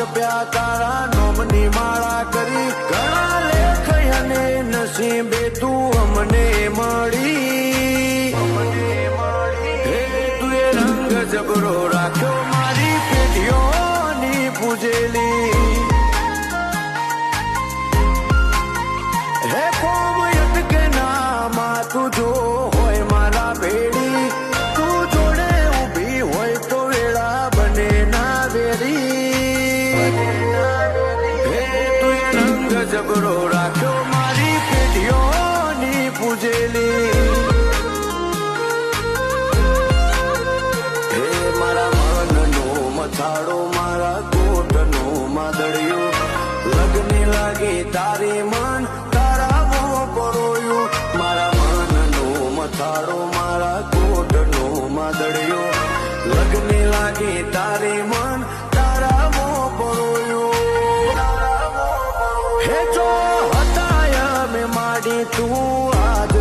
આપ્યા તારા નોમની માળા કરી ઘણા લેખ અને નસીબે તું અમને મળી હે તું એ રંગ જબરો રાખ્યો મારી પેઢીઓની પૂજેલી હે કોમ અટકે નામાં તું જો હોય મારા ભેડી તું જોડે ઊભી હોય તો વેળા બને ના વેરી હે તું એ રંગ જબરો રાખ્યો મારી પેઢીઓની પૂજેલી હે મારા મનનો મથાળો મારા કોટનો માદળિયો લગની લાગી તારી મન તારા મોં પરોયું મારા મનનો મથાળો મારા કોટનો માદળિયો લગની લાગી તારી મન તારા મોં પરોયું હે જો હતાય મેં માડી તું આજ